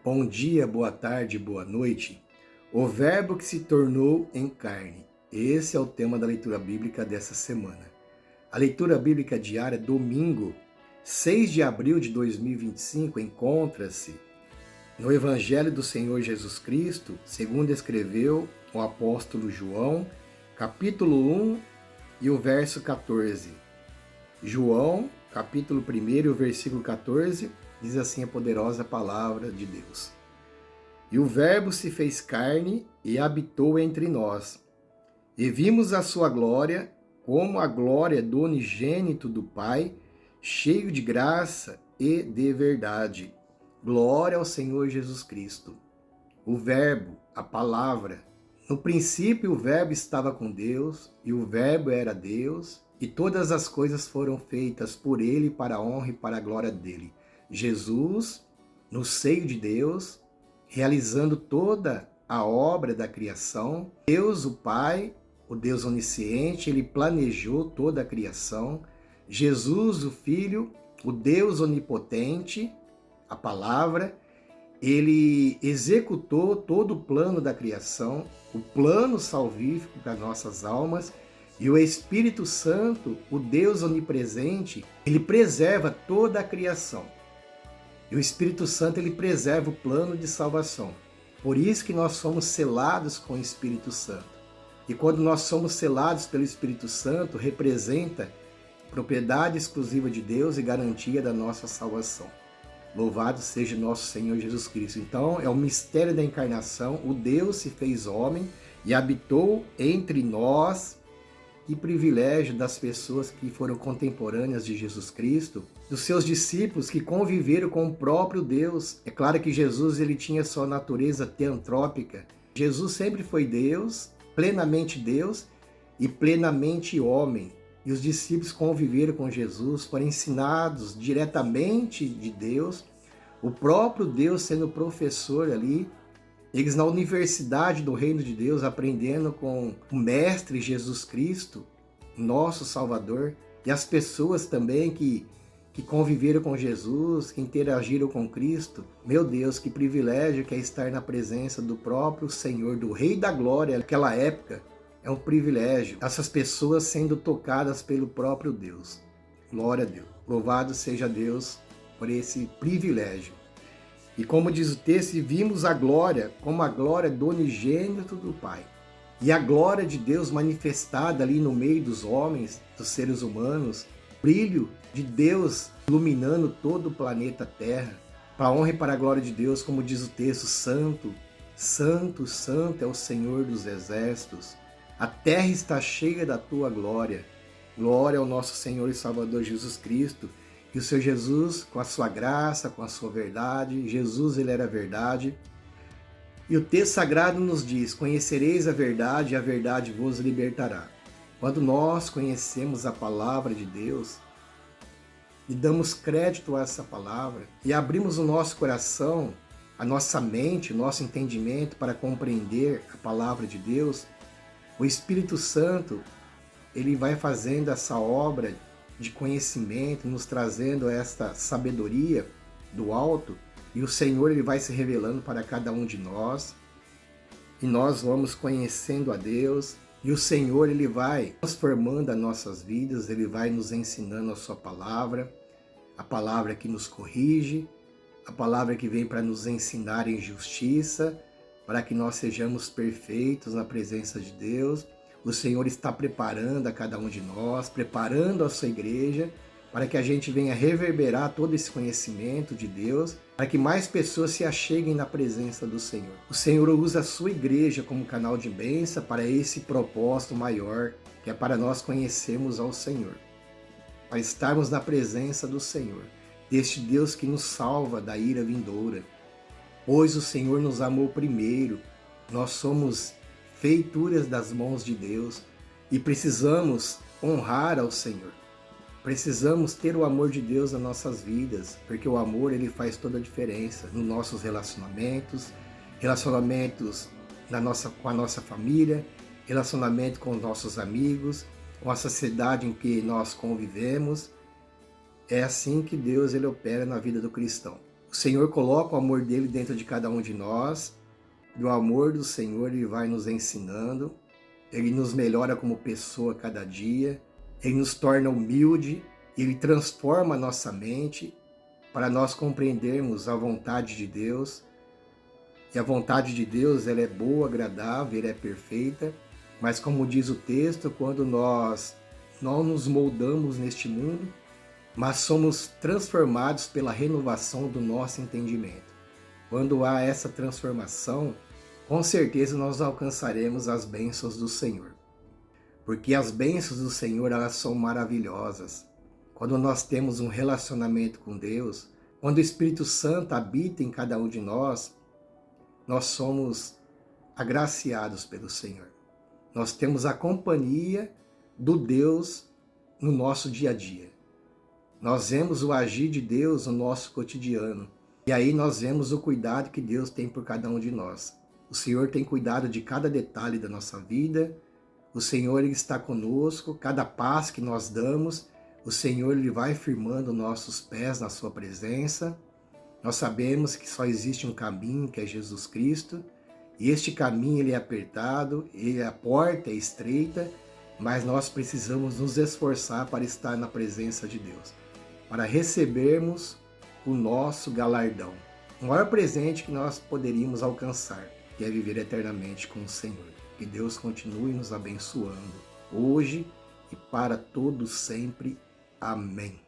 Bom dia, boa tarde, boa noite. O Verbo que se tornou em carne. Esse é o tema da leitura bíblica dessa semana. A leitura bíblica diária, domingo, 6 de abril de 2025, encontra-se no Evangelho do Senhor Jesus Cristo, segundo escreveu o apóstolo João, capítulo 1 e o verso 14. João, capítulo 1 e o versículo 14, diz assim a poderosa palavra de Deus. E o Verbo se fez carne e habitou entre nós. E vimos a sua glória, como a glória do unigênito do Pai, cheio de graça e de verdade. Glória ao Senhor Jesus Cristo. O Verbo, a palavra. No princípio o Verbo estava com Deus, e o Verbo era Deus, e todas as coisas foram feitas por ele para a honra e para a glória dele. Jesus, no seio de Deus, realizando toda a obra da criação. Deus, o Pai, o Deus onisciente, ele planejou toda a criação. Jesus, o Filho, o Deus onipotente, a palavra, ele executou todo o plano da criação, o plano salvífico das nossas almas, e o Espírito Santo, o Deus onipresente, ele preserva toda a criação. E o Espírito Santo, ele preserva o plano de salvação. Por isso que nós somos selados com o Espírito Santo. E quando nós somos selados pelo Espírito Santo, representa propriedade exclusiva de Deus e garantia da nossa salvação. Louvado seja nosso Senhor Jesus Cristo. Então, é o mistério da encarnação. O Deus se fez homem e habitou entre nós. Que privilégio das pessoas que foram contemporâneas de Jesus Cristo, dos seus discípulos que conviveram com o próprio Deus. É claro que Jesus ele tinha sua natureza teantrópica. Jesus sempre foi Deus e plenamente homem. E os discípulos conviveram com Jesus, foram ensinados diretamente de Deus, o próprio Deus sendo professor ali, eles na universidade do reino de Deus, aprendendo com o mestre Jesus Cristo, nosso Salvador, e as pessoas também que conviveram com Jesus, que interagiram com Cristo. Meu Deus, que privilégio que é estar na presença do próprio Senhor, do Rei da Glória, naquela época. É um privilégio, essas pessoas sendo tocadas pelo próprio Deus. Glória a Deus. Louvado seja Deus por esse privilégio. E como diz o texto, vimos a glória, como a glória do unigênito do Pai. E a glória de Deus manifestada ali no meio dos homens, dos seres humanos, brilho de Deus iluminando todo o planeta Terra, para a honra e para a glória de Deus, como diz o texto, santo, santo, santo é o Senhor dos exércitos. A terra está cheia da tua glória. Glória ao nosso Senhor e Salvador Jesus Cristo. E o Senhor Jesus, com a sua graça, com a sua verdade, Jesus ele era verdade. E o texto sagrado nos diz, conhecereis a verdade e a verdade vos libertará. Quando nós conhecemos a palavra de Deus e damos crédito a essa palavra e abrimos o nosso coração, a nossa mente, o nosso entendimento para compreender a palavra de Deus, o Espírito Santo, ele vai fazendo essa obra de conhecimento, nos trazendo esta sabedoria do alto, e o Senhor ele vai se revelando para cada um de nós, e nós vamos conhecendo a Deus, e o Senhor ele vai transformando as nossas vidas, ele vai nos ensinando a sua palavra, a palavra que nos corrige, a palavra que vem para nos ensinar em justiça, para que nós sejamos perfeitos na presença de Deus. O Senhor está preparando a cada um de nós, preparando a sua igreja, para que a gente venha reverberar todo esse conhecimento de Deus, para que mais pessoas se acheguem na presença do Senhor. O Senhor usa a sua igreja como canal de bênção para esse propósito maior, que é para nós conhecermos ao Senhor, para estarmos na presença do Senhor, deste Deus que nos salva da ira vindoura. Pois o Senhor nos amou primeiro, nós somos feituras das mãos de Deus e precisamos honrar ao Senhor. Precisamos ter o amor de Deus nas nossas vidas, porque o amor ele faz toda a diferença nos nossos relacionamentos com a nossa família, relacionamento com os nossos amigos, com a sociedade em que nós convivemos. É assim que Deus ele opera na vida do cristão. O O Senhor coloca o amor dele dentro de cada um de nós, e o amor do Senhor ele vai nos ensinando, ele nos melhora como pessoa a cada dia, ele nos torna humilde, ele transforma a nossa mente para nós compreendermos a vontade de Deus. E a vontade de Deus ela é boa, agradável, ela é perfeita, mas como diz o texto, quando nós não nos moldamos neste mundo, mas somos transformados pela renovação do nosso entendimento. Quando há essa transformação, com certeza nós alcançaremos as bênçãos do Senhor. Porque as bênçãos do Senhor, elas são maravilhosas. Quando nós temos um relacionamento com Deus, quando o Espírito Santo habita em cada um de nós somos agraciados pelo Senhor. Nós temos a companhia do Deus no nosso dia a dia. Nós vemos o agir de Deus no nosso cotidiano. E aí nós vemos o cuidado que Deus tem por cada um de nós. O Senhor tem cuidado de cada detalhe da nossa vida. O Senhor ele está conosco. Cada passo que nós damos, o Senhor ele vai firmando nossos pés na sua presença. Nós sabemos que só existe um caminho, que é Jesus Cristo. E este caminho ele é apertado, a porta é estreita, mas nós precisamos nos esforçar para estar na presença de Deus, para recebermos o nosso galardão, o maior presente que nós poderíamos alcançar, que é viver eternamente com o Senhor. Que Deus continue nos abençoando, hoje e para todos sempre. Amém.